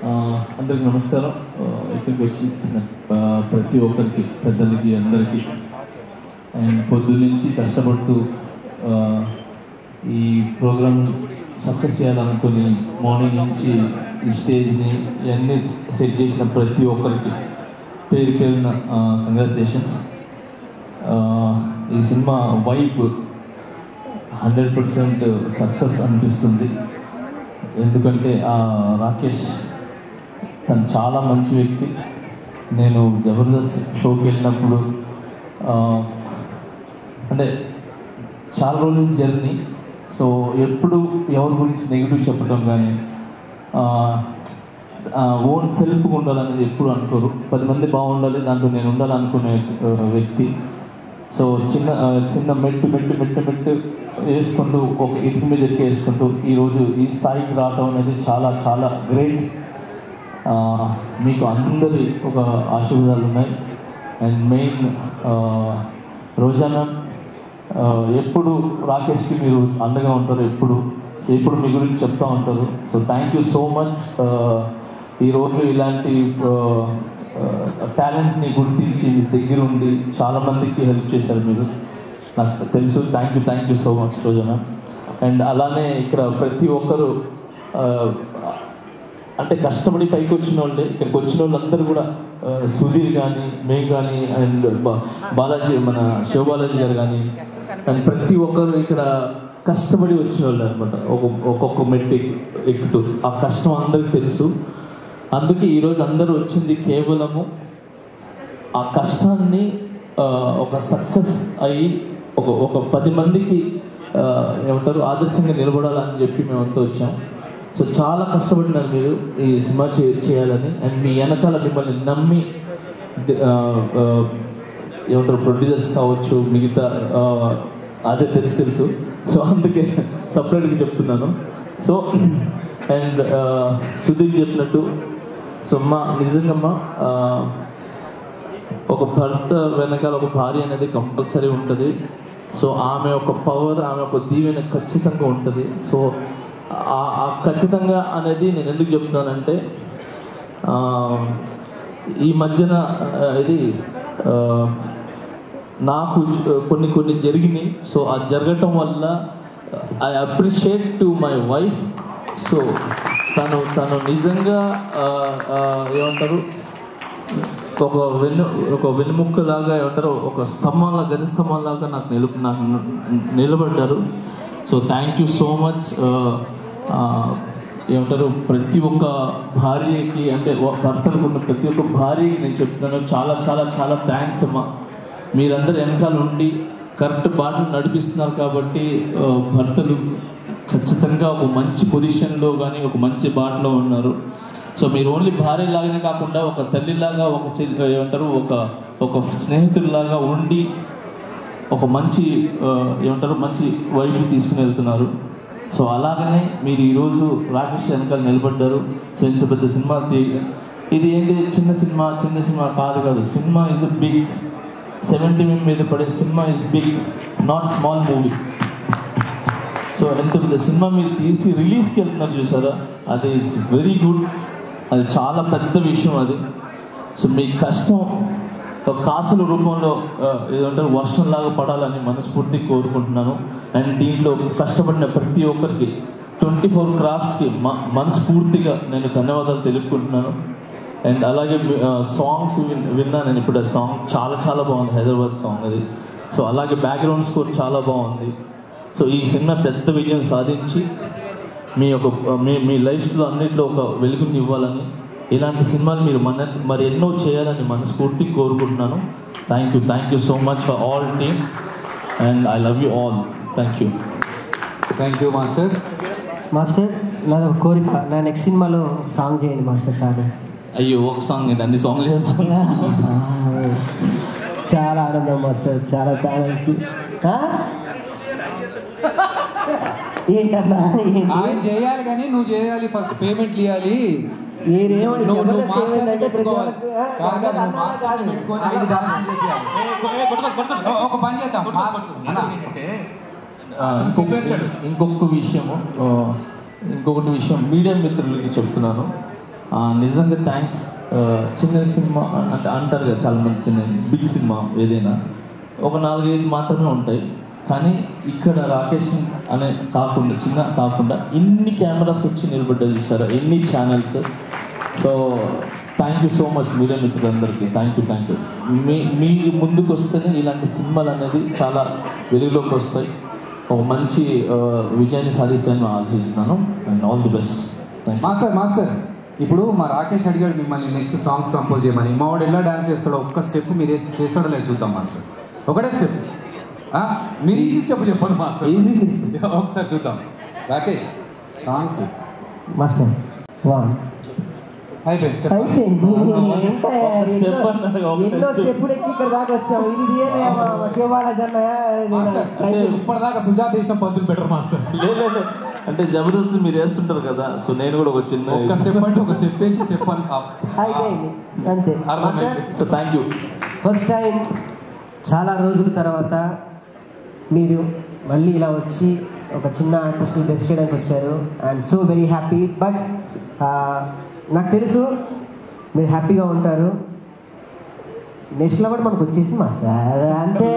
అందరికి నమస్కారం. ఇక్కడికి వచ్చి ప్రతి ఒక్కరికి, పెద్దలకి, అందరికీ అండ్ పొద్దు నుంచి కష్టపడుతూ ఈ ప్రోగ్రామ్ సక్సెస్ చేయాలనుకుని మార్నింగ్ నుంచి ఈ స్టేజ్ని ఇవన్నీ సెట్ చేసిన ప్రతి ఒక్కరికి పేరు పేరున కంగ్రాచులేషన్స్. ఈ సినిమా వైబ్ 100% సక్సెస్ అనిపిస్తుంది. ఎందుకంటే రాకేష్ తను చాలా మంచి వ్యక్తి. నేను జబర్దస్త్ షోకి వెళ్ళినప్పుడు అంటే చాలా రోజుల జర్నీ, సో ఎప్పుడు ఎవరి గురించి నెగిటివ్ చెప్పడం కానీ ఓన్ సెల్ఫ్గా ఉండాలనేది ఎప్పుడు అనుకోరు. 10 మంది బాగుండాలి, దాంట్లో నేను ఉండాలనుకునే వ్యక్తి. సో చిన్న మెట్టు వేసుకుంటూ ఒక ఇటుక మీద వేసుకుంటూ ఈరోజు ఈ స్థాయికి రావటం అనేది చాలా చాలా గ్రేట్. మీకు అందరి ఒక ఆశీర్వాదాలు ఉన్నాయి. అండ్ మెయిన్ రోజానా ఎప్పుడు రాకేష్కి మీరు అండగా ఉంటారు, ఎప్పుడు మీ గురించి చెప్తూ ఉంటారు. So thank you so much. ఈరోజు ఇలాంటి టాలెంట్ని గుర్తించి మీ దగ్గర ఉండి చాలామందికి హెల్ప్ చేశారు మీరు, నాకు తెలుసు. థ్యాంక్ యూ సో మచ్ రోజానా. అండ్ అలానే ఇక్కడ ప్రతి ఒక్కరు అంటే కష్టపడి పైకి వచ్చిన వాళ్ళే. ఇక్కడికి వచ్చిన వాళ్ళందరూ కూడా సుధీర్ కానీ, మేము కానీ, అండ్ బాలాజీ, మన శివబాలాజీ గారు కానీ, అండ్ ప్రతి ఒక్కరు ఇక్కడ కష్టపడి వచ్చిన వాళ్ళు అనమాట. ఒక్కొక్క మెట్టు ఎక్కుతూ ఆ కష్టం అందరికీ తెలుసు. అందుకే ఈరోజు అందరూ వచ్చింది కేవలము ఆ కష్టాన్ని ఒక సక్సెస్ అయ్యి ఒక 10 మందికి ఏమంటారు ఆదర్శంగా నిలబడాలని చెప్పి మేమంతా వచ్చాం. సో చాలా కష్టపడినారు మీరు ఈ సినిమా చేయాలని. అండ్ మీ వెనకాల మిమ్మల్ని నమ్మి ఏమంటారు ప్రొడ్యూసర్స్ కావచ్చు, మిగతా అదే తెలుసు. సో అందుకే సపరేట్గా చెప్తున్నాను. సో అండ్ సుధీర్ చెప్పినట్టు, సో నిజంగా ఒక భర్త వెనకాల ఒక భార్య అనేది కంపల్సరీ ఉంటుంది. సో ఆమె ఒక పవర్, ఆమె ఒక దీవెన ఖచ్చితంగా ఉంటుంది. సో ఆ ఖచ్చితంగా అనేది నేను ఎందుకు చెప్తున్నానంటే, ఈ మధ్యన ఇది నాకు కొన్ని జరిగినాయి. సో ఆ జరగటం వల్ల I appreciate to my wife. So తను నిజంగా ఏమంటారు ఒక వెన్నుముక్కలాగా, ఏమంటారు ఒక గజ స్తంభంలాగా నాకు నిలబడ్డారు. So thank you so much. ఏమంటారు ప్రతి ఒక్క భార్యకి, అంటే భర్తలకు ఉన్న ప్రతి ఒక్క భార్యకి నేను చెప్తున్నాను, చాలా చాలా చాలా థ్యాంక్స్ అమ్మా. మీరందరూ వెనకాల ఉండి కరెక్ట్ బాటలు నడిపిస్తున్నారు కాబట్టి భర్తలు ఖచ్చితంగా ఒక మంచి పొజిషన్లో కానీ ఒక మంచి బాటలో ఉన్నారు. సో మీరు ఓన్లీ భార్యలాగానే కాకుండా ఒక తల్లిలాగా, ఏమంటారు ఒక స్నేహితుడిలాగా ఉండి ఒక మంచి మంచి వైపు తీసుకుని వెళ్తున్నారు. సో అలాగనే మీరు ఈరోజు రాకేష్ వెనకాల నిలబడ్డారు. సో ఇంత పెద్ద సినిమా ఇది ఏంటి, చిన్న సినిమా కాదు. Cinema is big. 70 మీద పడే cinema is big, not small movie. So ఎంత పెద్ద సినిమా మీరు తీసి రిలీజ్కి వెళ్తున్నారు చూసారా, అది ఇట్స్ వెరీ గుడ్. అది చాలా పెద్ద విషయం అది. సో మీ కష్టం కాసుల రూపంలో ఏదంటారు వర్షంలాగా పడాలని మనస్ఫూర్తిగా కోరుకుంటున్నాను. అండ్ దీంట్లో కష్టపడిన ప్రతి ఒక్కరికి 24 క్రాఫ్ట్స్కి మనస్ఫూర్తిగా నేను ధన్యవాదాలు తెలుపుకుంటున్నాను. అండ్ అలాగే సాంగ్స్ విన్నా నేను ఇప్పుడు. ఆ సాంగ్ చాలా చాలా బాగుంది, హైదరాబాద్ సాంగ్ అది. సో అలాగే బ్యాక్గ్రౌండ్ స్కోర్ చాలా బాగుంది. సో ఈ సినిమా పెద్ద విజయం సాధించి మీ లైఫ్స్లో అన్నింటిలో ఒక వెలుగుని ఇవ్వాలని, ఇలాంటి సినిమాలు మీరు మరి ఎన్నో చేయాలని మనస్ఫూర్తిగా కోరుకుంటున్నాను. Thank you so much for all team and I love you all. Thank you master. నాది ఒక కోరిక, నా నెక్స్ట్ సినిమాలో సాంగ్ చేయండి మాస్టర్. చాలా అయ్యో ఒక సాంగ్ ఏంటి, అన్ని సాంగ్లు చేస్తాను. చాలా ఆనందం మాస్టర్, చాలా థ్యాంక్ యూ. ఏంటన్నా ఆయన చేయాలి కానీ నువ్వు చేయాలి, ఫస్ట్ పేమెంట్లు ఇవ్వాలి. ఒక పని చేద్దాం. ఇంకొకటి విషయం మీడియా మిత్రులకి చెప్తున్నాను. నిజంగా థ్యాంక్స్. చిన్న సినిమా అంటే అంటారు కదా చాలామంది, చిన్న బిగ్ సినిమా ఏదైనా ఒక 4-5 మాత్రమే ఉంటాయి, కానీ ఇక్కడ రాకేష్ అనే కాకుండా చిన్న కాకుండా ఇన్ని కెమెరాస్ వచ్చి నిలబడ్డాయి చూసారా, ఎన్ని channels. So thank you so much media మిత్రులందరికీ. Thank you. మీ ముందుకు వస్తేనే ఇలాంటి సినిమాలు అనేది చాలా వెలుగులోకి వస్తాయి, ఒక మంచి విజయాన్ని సాధిస్తాయని ఆలోచిస్తున్నాను. And all the best. Master ఇప్పుడు మా రాకేష్ అడిగాడు మిమ్మల్ని నెక్స్ట్ సాంగ్స్ కంపోజ్ చేయమని. మా వాడు ఎలా డాన్స్ చేస్తాడో ఒక్క స్టెప్ మీరు చేస్తాడో లేదు చూద్దాం మాస్టర్. ఒకటే స్టెప్ మీరు ఈజీ స్టెప్ చెప్పండి మాస్టర్. ఈజీ ఒకసారి చూద్దాం. రాకేష్ సాంగ్స్ మాస్టర్ 1 అయిపోయింది. ఎన్నో స్టెప్పులు ఎక్కి ఇక్కడ దాకా వచ్చాము. ఇది ఇప్పటిదాకా సుజాత ఇష్టం పంచులు బెటర్ మాస్టర్. లేదు అంటే జబర్దస్త్ మీరు వేస్తుంటారు కదా, సో నేను కూడా ఒక చిన్న ఒక స్టెప్ అంటే ఒక స్టెప్ వేసి చెప్పాను అంతే. So thank you. First time చాలా రోజుల తర్వాత మీరు మళ్ళీ ఇలా వచ్చి ఒక చిన్న ఆర్టిస్ట్ని టెస్ట్ చేయడానికి వచ్చారు. And so very happy. But నాకు తెలుసు మీరు హ్యాపీగా ఉంటారు. నెక్స్ట్ లెవెల్ మనకు వచ్చేసి మాస్టర్ అంతే.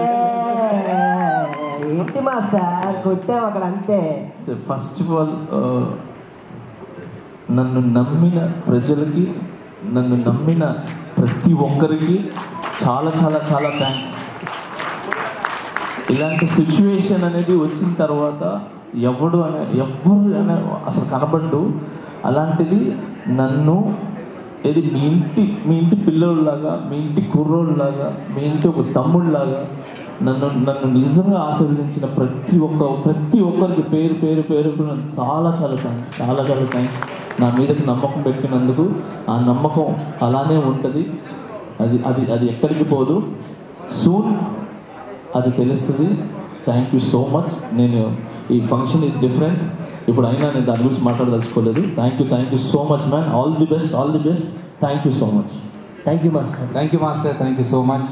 ఏంటి మాస్టర్ కొట్టాము అక్కడ అంతే. ఫస్ట్ ఆఫ్ ఆల్ నన్ను నమ్మిన ప్రజలకి, నన్ను నమ్మిన ప్రతి ఒక్కరికి చాలా చాలా చాలా థ్యాంక్స్. ఇలాంటి సిచ్యువేషన్ అనేది వచ్చిన తర్వాత ఎవరు అనే అసలు కనబడ్డు. అలాంటిది నన్ను ఏది మీ ఇంటి పిల్లోళ్ళలాగా, మీ ఇంటి కుర్రోళ్ళలాగా, మీ ఇంటి ఒక తమ్ముళ్ళలాగా నన్ను నిజంగా ఆశీర్వదించిన ప్రతి ఒక్కరికి పేరు చాలా థ్యాంక్స్. నా మీదకి నమ్మకం పెట్టినందుకు. ఆ నమ్మకం అలానే ఉంటుంది, అది ఎక్కడికి పోదు. సూన్ అది తెలుస్తుంది. Thank you so much. నేను ఈ ఫంక్షన్ ఈజ్ డిఫరెంట్, ఇప్పుడు అయినా నేను దాని గురించి మాట్లాడదలుచుకోలేదు. Thank you so much man. All the best. Thank you so much. Thank you master. Thank you so much.